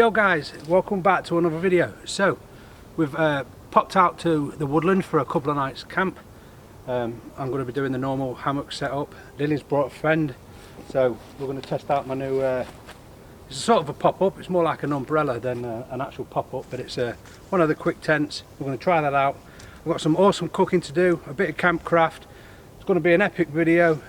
Yo guys, welcome back to another video. So we've popped out to the Woodland for a couple of nights camp. I'm going to be doing the normal hammock setup. Lily's brought a friend, so we're going to test out my new it's a sort of a pop-up. It's more like an umbrella than an actual pop-up, but it's one of the quick tents. We're going to try that out. We've got some awesome cooking to do, a bit of camp craft. It's going to be an epic video.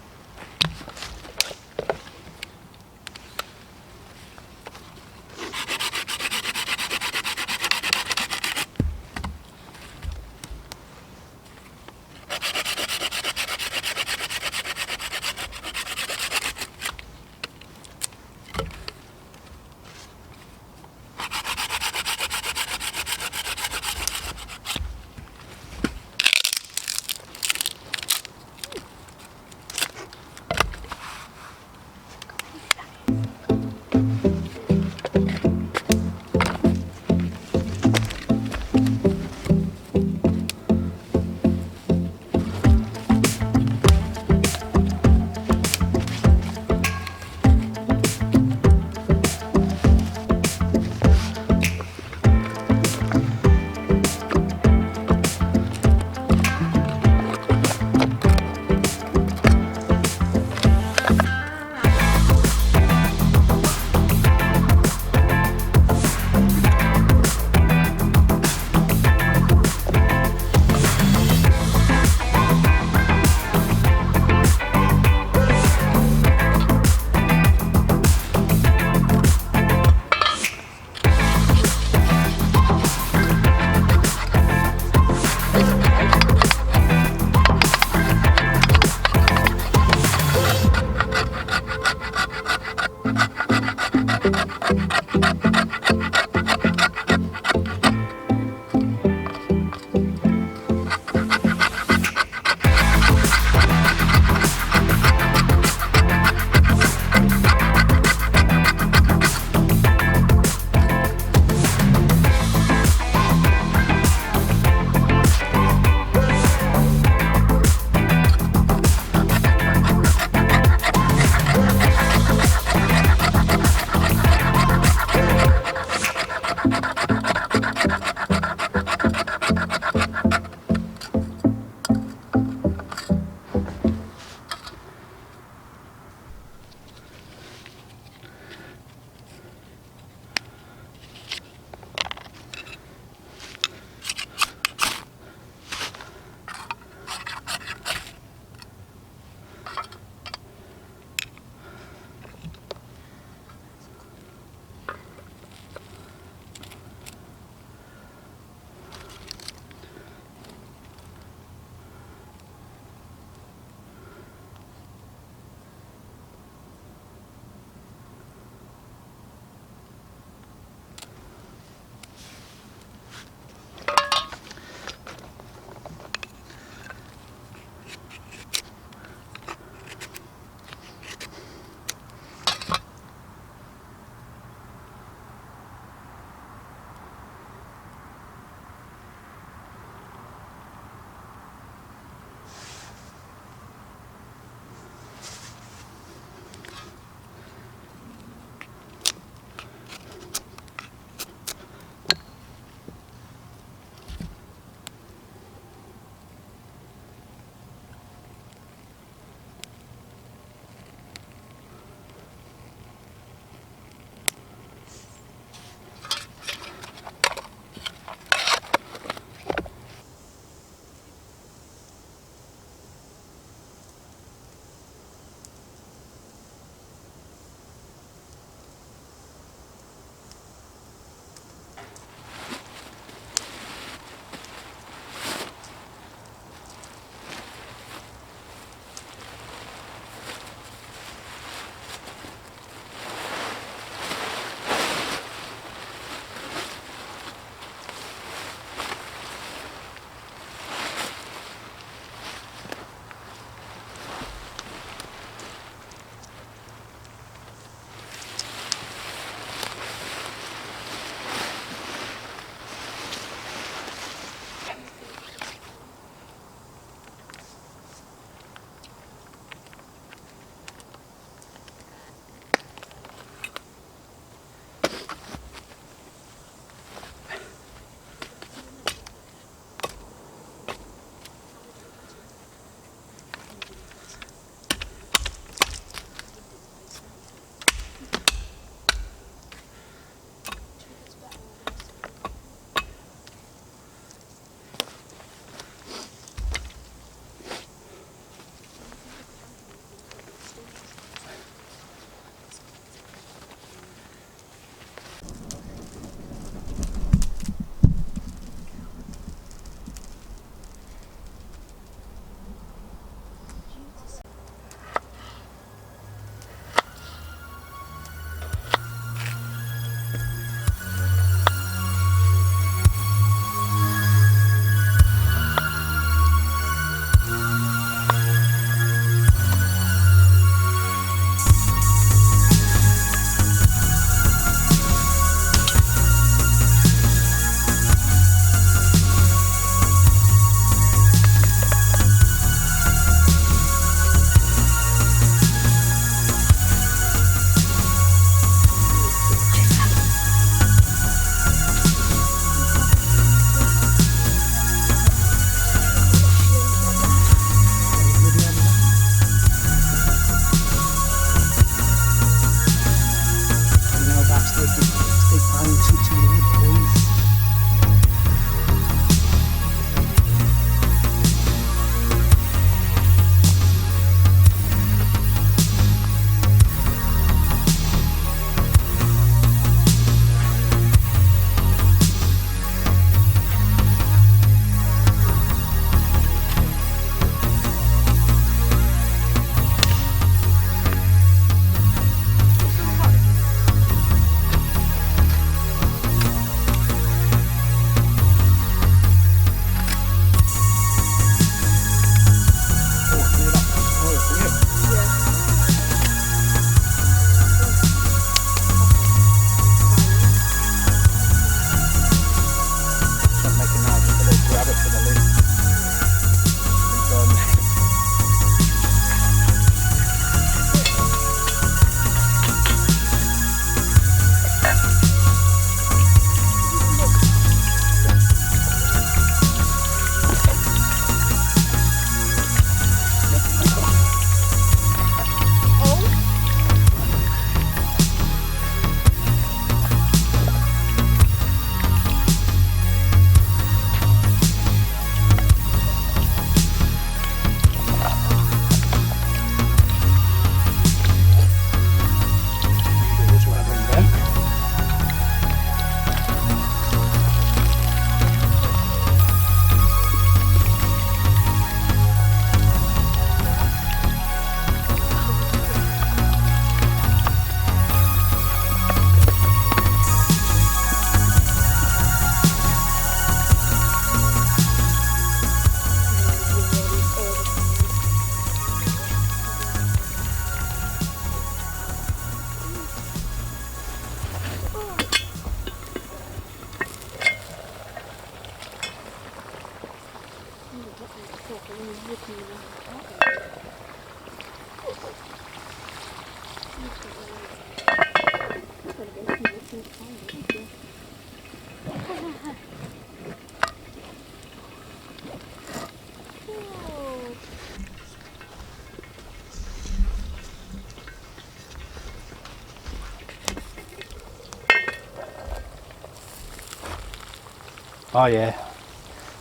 Oh yeah,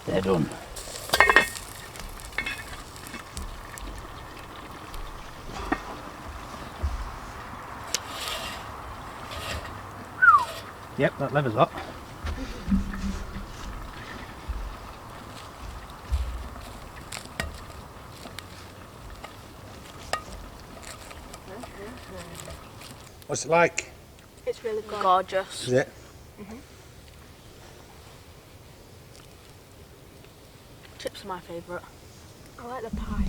they're done. Yep, that lever's up. What's it like? It's really gorgeous. Is it? Chips are my favourite. I like the pie.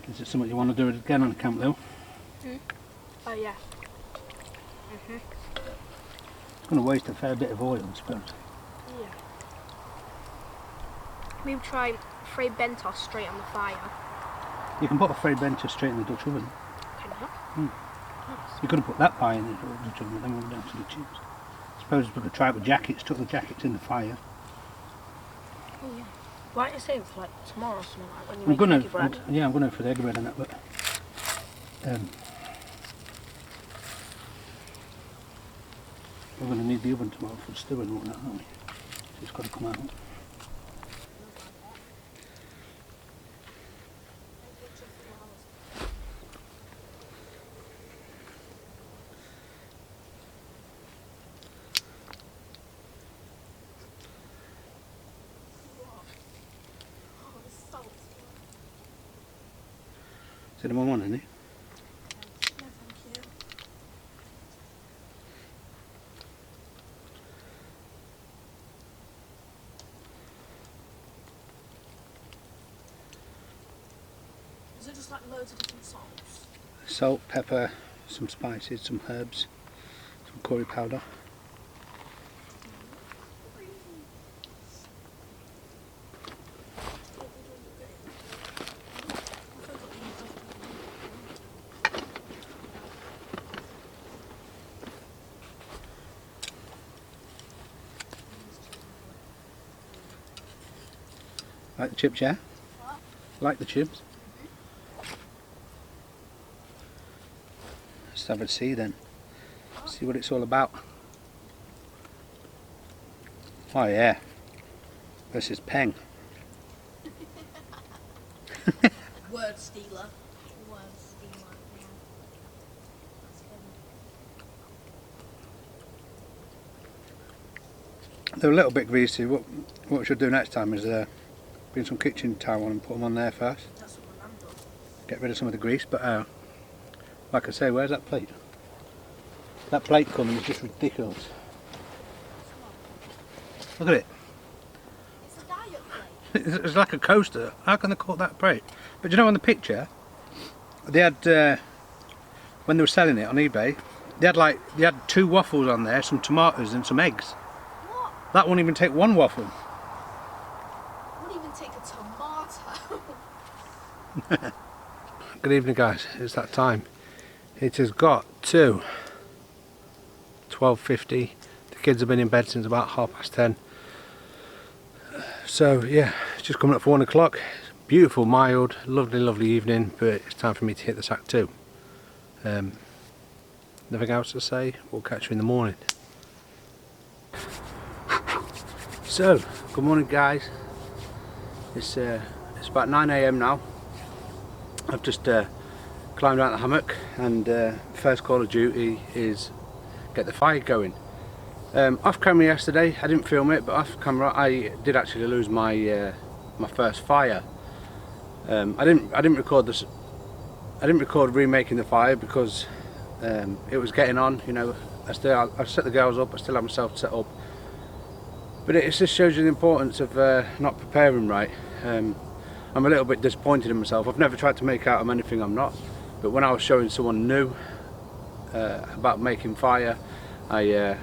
Is it something you want to do again on Camp Lou? Oh yeah. It's going to waste a fair bit of oil, I suppose. Yeah. We'll try free bentos straight on the fire. You can put a frayed bench straight in the Dutch oven. Can you? You could have put that pie in the Dutch oven, then we'll down to the chips. I suppose we could try it with jackets, tuck the jackets in the fire. Oh yeah. Why don't you save it for like tomorrow or something, like when you I'm make gonna, eggy bread? yeah, I'm going to for the egg bread and that, but we're going to need the oven tomorrow for stewing and whatnot, aren't we? So it's got to come out. Is anyone want any? No, thank you. Is it just like loads of different salts? Salt, pepper, some spices, some herbs, some curry powder. Like the chips, yeah? What? Like the chips? Let's have a see then. See what it's all about. Oh yeah. This is Peng. Word stealer. Word stealer, yeah. They're a little bit greasy. What we should do next time is bring some kitchen towel and put them on there first. That's what my mum does. Get rid of some of the grease, but like I say, where's that plate? That plate coming is just ridiculous. Look at it. It's a diet plate. It's like a coaster. How can they call that plate? But you know, on the picture, they had when they were selling it on eBay, they had 2 waffles on there, some tomatoes and some eggs. What? That won't even take 1 waffle. Wouldn't even take a tomato. Good evening, guys. It's that time. It has got to 12:50. The kids have been in bed since about 10:30. So yeah, it's just coming up for 1 o'clock. Beautiful, mild, lovely evening, but it's time for me to hit the sack too. Nothing else to say. We'll catch you in the morning. So, good morning, guys. It's about 9 AM now. I've just climbed out the hammock, and first call of duty is get the fire going. Off camera yesterday, I didn't film it, but off camera I did actually lose my my first fire. I didn't record this. I didn't record remaking the fire because it was getting on, you know, I set the girls up, I still have myself set up. But it just shows you the importance of not preparing right. I'm a little bit disappointed in myself. I've never tried to make out I'm anything I'm not. But when I was showing someone new about making fire, I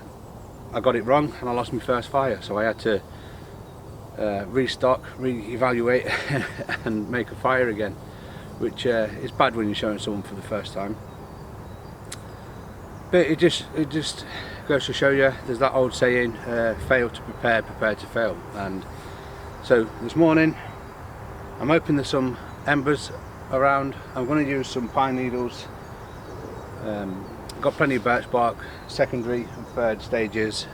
got it wrong and I lost my first fire. So I had to restock, re-evaluate and make a fire again, which is bad when you're showing someone for the first time. But it just goes to show you, there's that old saying, fail to prepare, prepare to fail. And so this morning I'm hoping there's some embers around. I'm going to use some pine needles. Got plenty of birch bark, secondary and third stages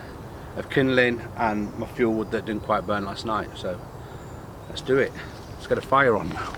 of kindling, and my fuel wood that didn't quite burn last night. So let's do it. Let's get a fire on now.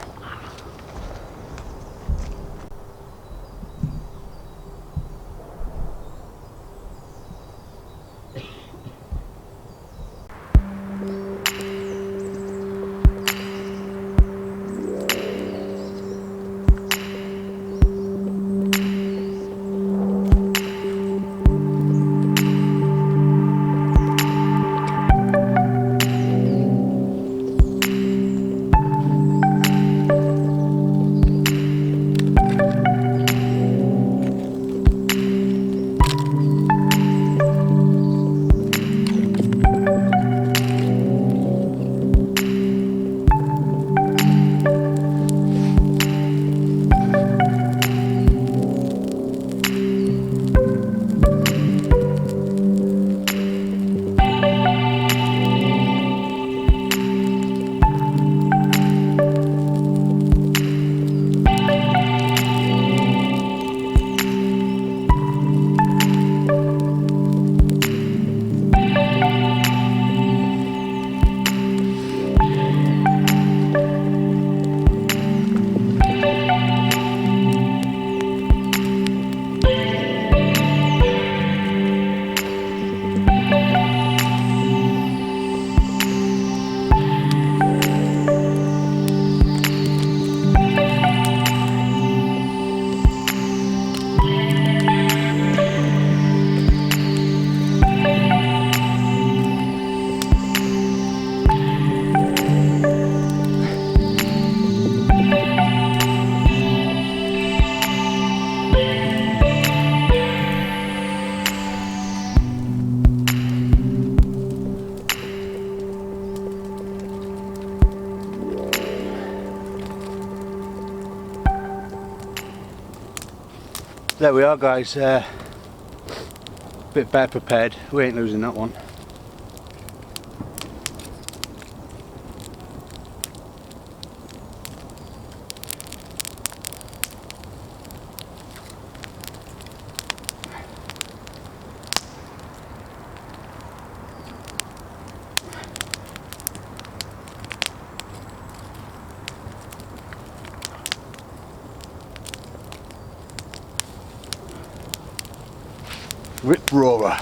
There we are, guys, bit better prepared. We ain't losing that one. Rip roarer.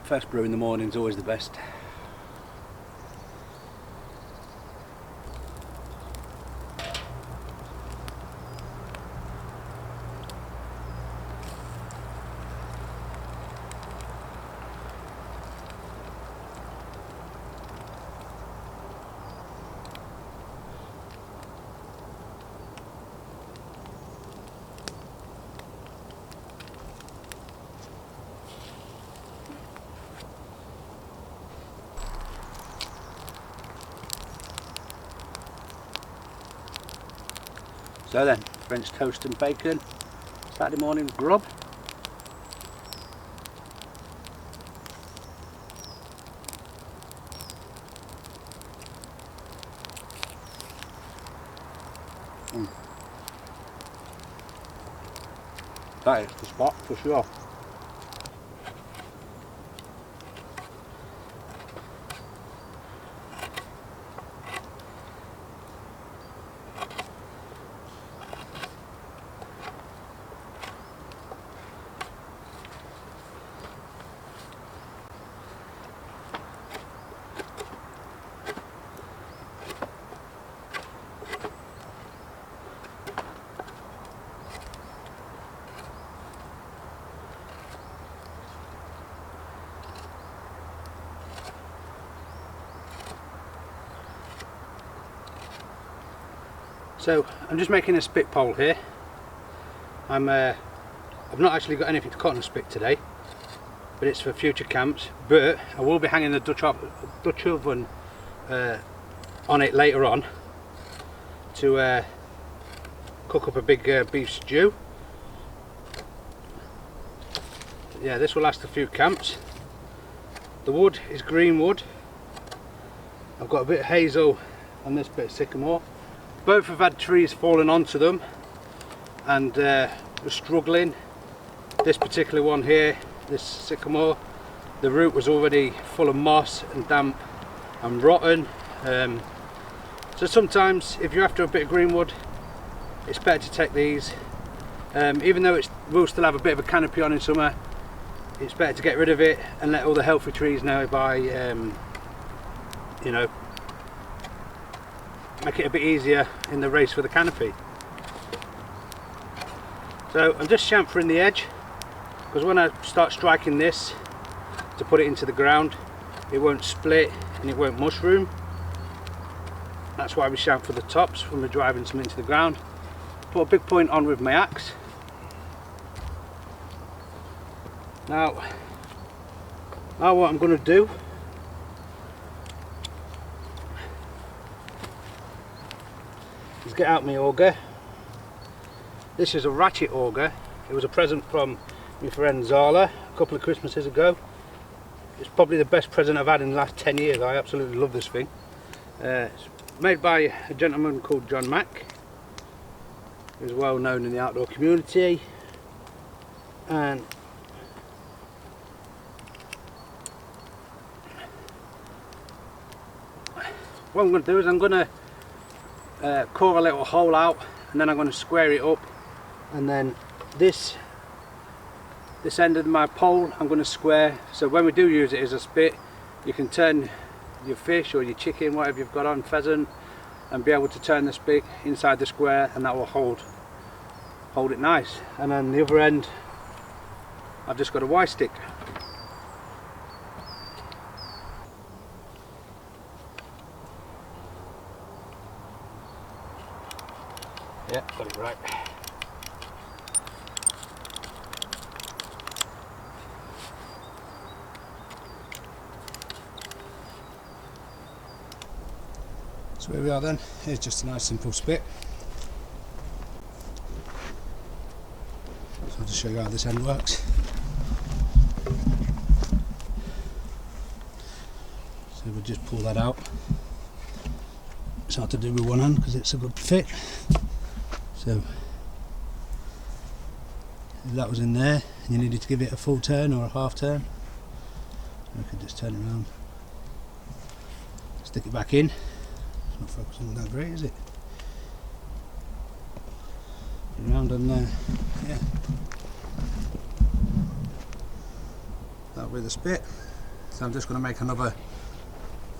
First brew in the morning is always the best. So then, French toast and bacon, Saturday morning grub. That is the spot for sure. So I'm just making a spit pole here. I've not actually got anything to cut on a spit today, but it's for future camps. But I will be hanging the Dutch oven on it later on to cook up a big beef stew. Yeah, this will last a few camps. The wood is green wood. I've got a bit of hazel and this bit of sycamore. Both have had trees falling onto them and were struggling. This particular one here, this sycamore, the root was already full of moss and damp and rotten. So sometimes if you're after a bit of green wood, it's better to take these. Even though it will still have a bit of a canopy on in summer, it's better to get rid of it and let all the healthy trees know by, you know, make it a bit easier in the race for the canopy. So I'm just chamfering the edge, because when I start striking this to put it into the ground, it won't split and it won't mushroom. That's why we chamfer the tops when we're driving some into the ground. Put a big point on with my axe. Now what I'm going to do is get out my auger. This is a ratchet auger. It was a present from my friend Zala a couple of Christmases ago. It's probably the best present I've had in the last 10 years. I absolutely love this thing. It's made by a gentleman called John Mack, who's well known in the outdoor community. And what I'm going to do is I'm going to core a little hole out, and then I'm going to square it up, and then this end of my pole I'm going to square, so when we do use it as a spit, you can turn your fish or your chicken, whatever you've got on, pheasant, and be able to turn the spit inside the square, and that will hold it nice. And then the other end I've just got a Y stick. Yeah, got it right. So here we are then. Here's just a nice simple spit. So I'll just show you how this end works. So we'll just pull that out. It's hard to do with one hand because it's a good fit. So if that was in there and you needed to give it a full turn or a half turn, I could just turn it around, stick it back in. It's not focusing that great, is it? Around and yeah, that with a spit. So I'm just going to make another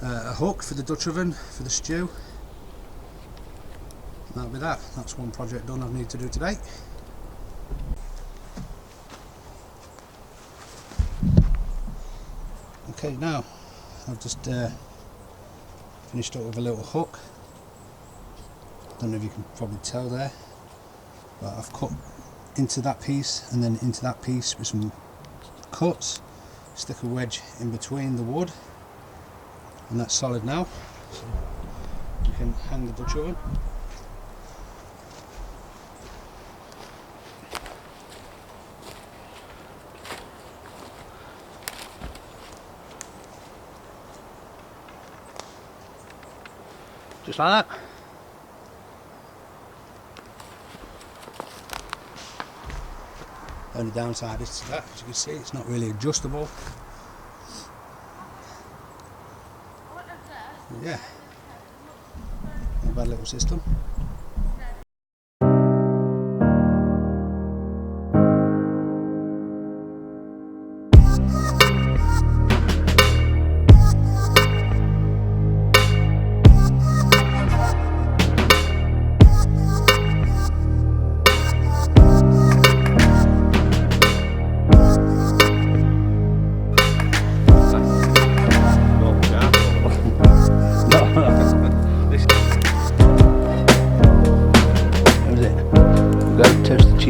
a hook for the Dutch oven for the stew. And that'll be that. That's one project done I need to do today. Okay, now I've just finished up with a little hook. Don't know if you can probably tell there, but I've cut into that piece and then into that piece with some cuts. Stick a wedge in between the wood, and that's solid now. So you can hang the Dutch oven. Just like that. Only downside is to that, as you can see, it's not really adjustable. Yeah, not a bad little system.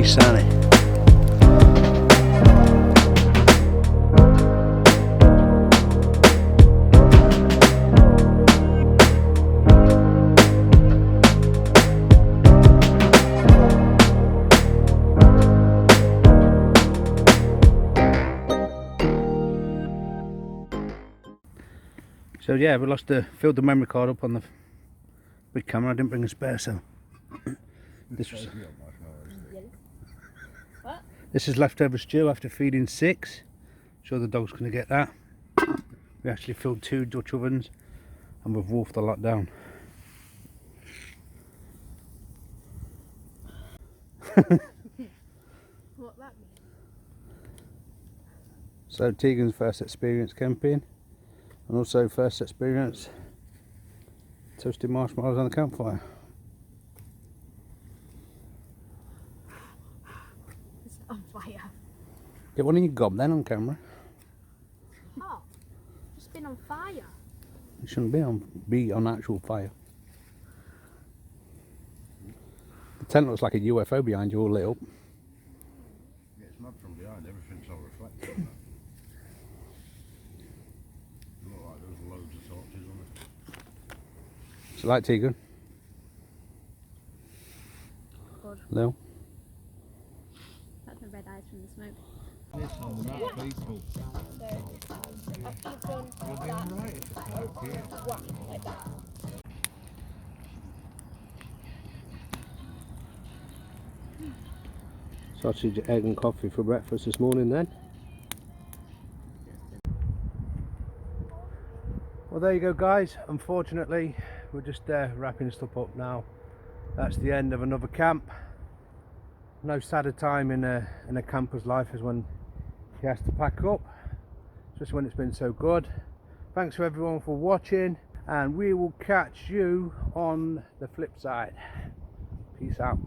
Sunny. So yeah, we filled the memory card up on the big camera. I didn't bring a spare, so this is leftover stew after feeding 6. Sure the dog's going to get that. We actually filled 2 Dutch ovens and we've wolfed a lot down. What that means? So Tegan's first experience camping, and also first experience toasting marshmallows on the campfire. It's on fire. Get one in your gob then on camera. Oh, it's been on fire. It shouldn't be on actual fire. The tent looks like a UFO behind you, all lit up. Yeah, it's mud from behind, everything's all reflected. Look like there's loads of torches on it. So like Tegan? Good. Lil? That's my red eyes from the smoke. This on the map, people. You'll be alright if it's smoke here. like that. Sausage, egg and coffee for breakfast this morning then. Well, there you go guys, unfortunately we're just wrapping stuff up now. That's the end of another camp. No sadder time in a camper's life as when he has to pack up, especially when it's been so good. Thanks for everyone for watching, and we will catch you on the flip side. Peace out.